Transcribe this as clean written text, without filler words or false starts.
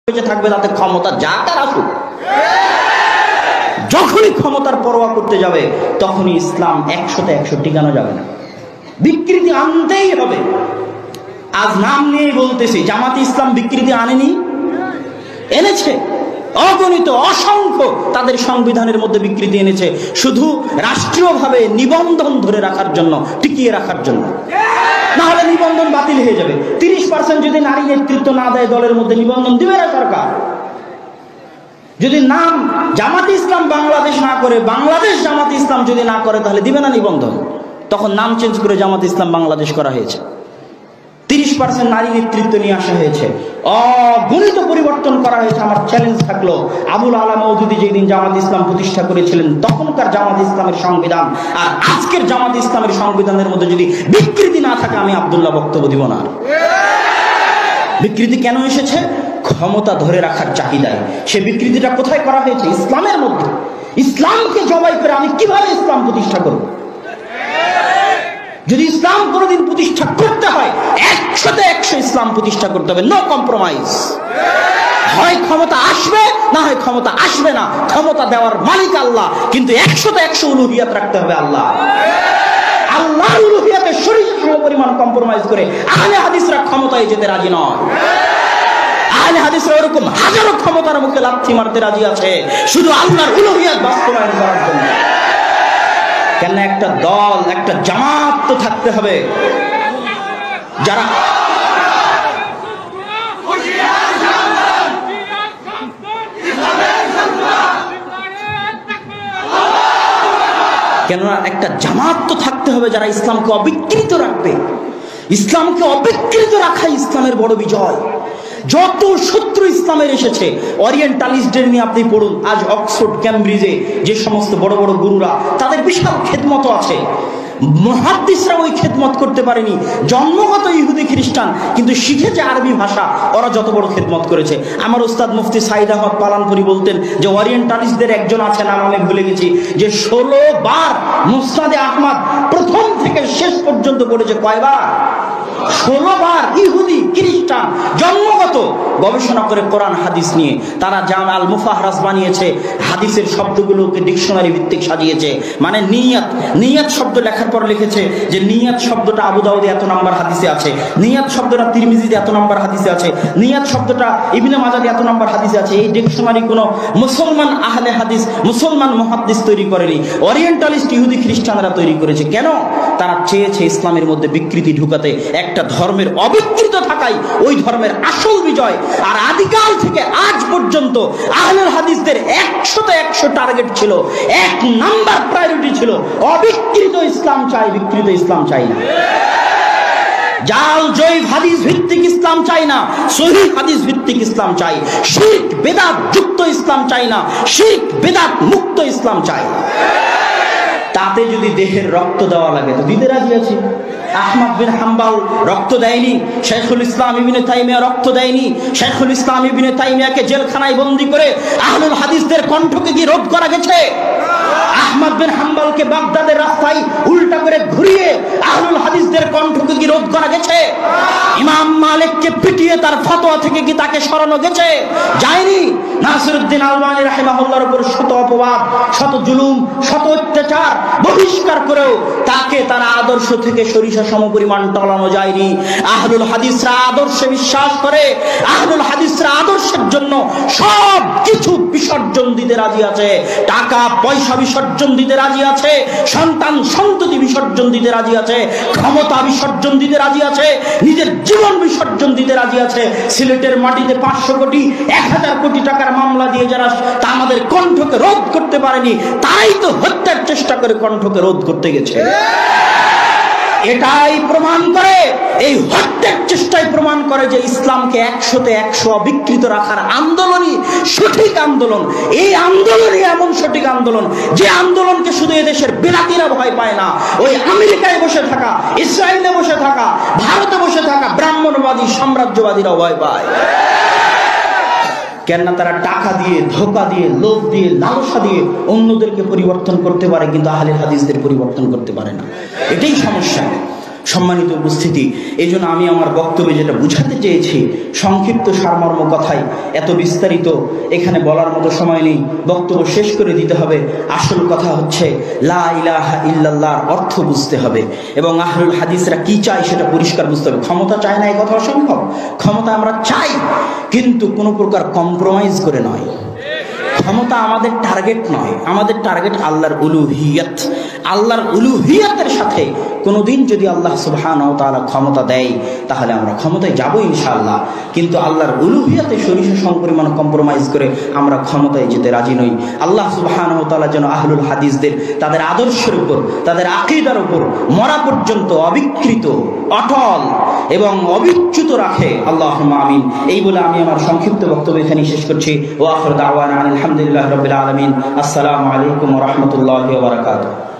বেঁচে থাকবে তাতে ক্ষমতা যা তার আসুক। যখনই ক্ষমতার পরোয়া করতে যাবে তখনই ইসলাম 100-100 টিকানো যাবে না, বিকৃতি আনতেই হবে। আজ নাম নিয়ে বলতেছি, জামাতে ইসলাম বিকৃতি আনেনি, এনেছে। অগণিত অসংখ্য তাদের সংবিধানের মধ্যে বিকৃতি এনেছে, শুধু রাষ্ট্রীয়ভাবে নিবন্ধন ধরে রাখার জন্য, টিকিয়ে রাখার জন্য। না হলে নিবন্ধন বাতিল হয়ে যাবে। 30% যদি নারী নেতৃত্ব না দেয় দলের মধ্যে, নিবন্ধন দিবে না সরকার। যদি নাম জামাতে ইসলাম বাংলাদেশ না করে, বাংলাদেশ জামাতে ইসলাম যদি না করে, তাহলে দিবে না নিবন্ধন। তখন নাম চেঞ্জ করে জামাতে ইসলাম বাংলাদেশ করা হয়েছে। 30% নারী নেতৃত্ব নিয়ে আসা হয়েছে, অগণিত পরিবর্তন করা হয়েছে। আমার চ্যালেঞ্জ থাকলো, আবুল আলা মওদুদী যেদিন জামাত ইসলাম প্রতিষ্ঠা করেছিলেন তখনকার জামাত ইসলামের সংবিধান আর আজকের জামাত ইসলামের সংবিধানের মধ্যে যদি বিকৃতি না থাকে, আমি আব্দুল্লাহ বক্তব্য দিব না। বিকৃতি কেন এসেছে? ক্ষমতা ধরে রাখার চাহিদায়। সে বিকৃতিটা কোথায় করা হয়েছে? ইসলামের মধ্যে। ইসলামকে জবাই করে আমি কিভাবে ইসলাম প্রতিষ্ঠা করব? যদি ইসলাম কোনদিন প্রতিষ্ঠা করতে হয়, 100-100 ইসলাম প্রতিষ্ঠা করতে হবে, নো কম্প্রোমাইজ। হয় ক্ষমতা আসবে, না হয় ক্ষমতা আসবে না। ক্ষমতা দেওয়ার মালিক আল্লাহ, কিন্তু 100-100 উলুহিয়াত রাখতে হবে আল্লাহ। আল্লাহর উলুহিয়াতের শরীয়তের সমপরিমাণ কম্প্রোমাইজ করে আহলে হাদিসরা ক্ষমতায় যেতে রাজি নয়। আহলে হাদিসরা ওরকম হাজারো ক্ষমতার মুখে লাথি মারতে রাজি আছে, শুধু আল্লাহর উলুহিয়াত বাস্তবায়ন করার জন্য। কেন? একটা দল, একটা জামাত তো থাকতে হবে, যারা কেননা একটা জামাত তো থাকতে হবে যারা ইসলামকে অবিকৃত রাখবে। ইসলামকে অবিকৃত রাখাই ইসলামের বড় বিজয়। যত শত্রু ইসলামের এসেছে, ওরিয়েন্টালিস্টদের নিয়ে আপনি পড়ুন। আজ অক্সফোর্ড, ক্যামব্রিজে যে সমস্ত বড় বড় গুরুরা, তাদের বিশাল খেদমত আছে। মুহাদ্দিসরা ওই খেদমত করতে পারেনি। জন্মগত ইহুদি খ্রিস্টান, কিন্তু শিখেছে আরবি ভাষা, ওরা যত বড় খেদমত করেছে। আমার ওস্তাদ মুফতি সাইদ আহমদ পালানপুরি বলতেন যে ওরিয়েন্টালিস্টদের একজন আছে, নাম আমি ভুলে গেছি, যে 16 বার মুসনাদে আহমদ প্রথম থেকে শেষ পর্যন্ত পড়েছে। কয়বার? 16 বার। ইহুদি খ্রিস্টান জন্মগত গবেষণা করে কোরআন হাদিস নিয়ে তারা জাম আল মুফাহরাস বানিয়েছে, হাদিসের শব্দগুলোকে ডিকশনারি ভিত্তিক সাজিয়েছে। মানে নিয়াত, নিয়াত শব্দ লেখার পর লিখেছে যে নিয়াত শব্দটা আবু দাউদে এত নাম্বার হাদিসে আছে, নিয়াত শব্দটা তিরমিজিতে এত নাম্বার হাদিসে আছে, নিয়াত শব্দটা ইবনে মাজাহতে এত নাম্বার হাদিসে আছে। এই ডিকশনারি কোনো মুসলমান আহলে হাদিস, মুসলমান মুহাদ্দিস তৈরি করেনি, ওরিয়েন্টালিস্ট ইহুদি খ্রিস্টানরা তৈরি করেছে। কেন? তারা চেয়েছে ইসলামের মধ্যে বিকৃতি ঢুকাতে, একটা ধর্মের অবিকৃত থাকাই ওই ধর্মের আসল বিজয়। আর আদিকাল থেকে আজ পর্যন্ত আহলুল হাদিসদের 100-100 টার্গেট ছিল, 1 নাম্বার প্রায়োরিটি ছিল অবিকৃত ইসলাম চাই, বিকৃত ইসলাম চাই না। জাল জৈব হাদিস ভিত্তিক ইসলাম চাই না, সহিহ হাদিস ভিত্তিক ইসলাম চাই। শিরক বেদাত যুক্ত ইসলাম চাই না, শিরক বেদাত মুক্ত ইসলাম চাই। তাতে যদি দেহের রক্ত দেওয়া লাগে তো দিতে রাজি আছি। আহমদ বিন হাম্বল রক্ত দেয়নি, শাইখুল ইসলাম ইবনে তাইমিয়া রক্ত দেয়নি। শাইখুল ইসলাম ইবনে তাইমিয়াকে জেলখানায় বন্দী করে আহলুল হাদিসদের কণ্ঠকে কি রোধ করা গেছে? আহমদ বিন হাম্বলকে বাগদাদের রাস্তায় উল্টা করে ঘুরিয়ে আহলুল হাদিসদের কণ্ঠকে কি রোধ করা গেছে? ইমাম মালিককে পিটিয়ে তার ফতোয়া থেকে কি তাকে সরানো গেছে? যায়নি। নাসিরউদ্দিন আলবানী রাহিমাহুল্লাহর উপর শত অপবাদ, শত জুলুম, শত অত্যাচার, বহিষ্কার করেও তাকে তার আদর্শ থেকে সরিষা সমপরিমাণ টলানো যায়নি। আহলুল হাদিসরা আদর্শে বিশ্বাস করে, আহলুল হাদিসরা আদর্শের জন্য সব কিছু বিসর্জন দিতে রাজি আছে। টাকা পয়সা বিসর্জন দিতে রাজি আছে, সন্তান সন্ততি বিসর্জন দিতে রাজি আছে, ক্ষমতা বিসর্জন দিতে রাজি আছে, নিজের জীবন বিসর্জন দিতে রাজি আছে। সিলেটের মাটিতে 500 কোটি 1000 কোটি টাকার মামলা দিয়ে যারা তা আমাদের কণ্ঠকে রোধ করতে পারেনি, তারাই তো হত্যার চেষ্টা করে কণ্ঠকে রোধ করতে গেছে। এটাই প্রমাণ করে, এই হত্যার চেষ্টাই প্রমাণ করে যে ইসলামকে 100-100 অবিকৃত রাখার আন্দোলনই সঠিক আন্দোলন। এই আন্দোলনই এমন সঠিক আন্দোলন যে আন্দোলনকে শুধু এদেশের বিলাতিরা ভয় পায় না, ওই আমেরিকায় বসে থাকা, ইসরায়েলে বসে থাকা, ভারতে বসে থাকা ব্রাহ্মণবাদী সাম্রাজ্যবাদীরা ভয় পায়। কেননা তারা টাকা দিয়ে, ধোঁকা দিয়ে, লোভ দিয়ে, লালসা দিয়ে অন্যদেরকে পরিবর্তন করতে পারে, কিন্তু আহলে হাদিসদের পরিবর্তন করতে পারে না। এটাই সমস্যা। সম্মানিত উপস্থিতি, এই জন্য আমি আমার বক্তব্যে যেটা বুঝাতে চেয়েছি, সংক্ষিপ্ত সারমর্ম কথাই, এত বিস্তারিত এখানে বলার মতো সময় নেই, বক্তব্য শেষ করে দিতে হবে। আসল কথা হচ্ছে লা ইলাহা ইল্লাল্লাহর অর্থ বুঝতে হবে এবং আহলুল হাদিসরা কি চায় সেটা পরিষ্কার বুঝতে হবে। ক্ষমতা চায় না, এই কথা অসম্ভব। ক্ষমতা আমরা চাই, কিন্তু কোনো প্রকার কম্প্রোমাইজ করে নয়। ক্ষমতা আমাদের টার্গেট নয়, আমাদের টার্গেট আল্লাহর উলুহিয়ত। আল্লাহর উলুহিয়তের সাথে কোনোদিন যদি আল্লাহ সুবহানাহু ওয়া তাআলা ক্ষমতা দেয় তাহলে আমরা ক্ষমতায় যাব ইনশাআল্লাহ, কিন্তু আল্লাহর উলুহিয়তে সরিষা সমপরিমাণ কম্প্রোমাইজ করে আমরা ক্ষমতায় যেতে রাজি নই। আল্লাহ সুবহানাহু ওয়া তাআলা যেন আহলুল হাদিসদের তাদের আদর্শের উপর, তাদের আকীদার উপর মরা পর্যন্ত অবিকৃত, অটল এবং অবিচ্যুত রাখে। আল্লাহুম্মা আমিন। এই বলে আমি আমার সংক্ষিপ্ত বক্তব্য এখানে শেষ করছি। ওয়া আখিরু দাওয়ানা আলহামদুলিল্লাহি রাব্বিল আলামিন। আসসালামু আলাইকুম ওয়া রাহমাতুল্লাহি ওয়া বারাকাতুহু।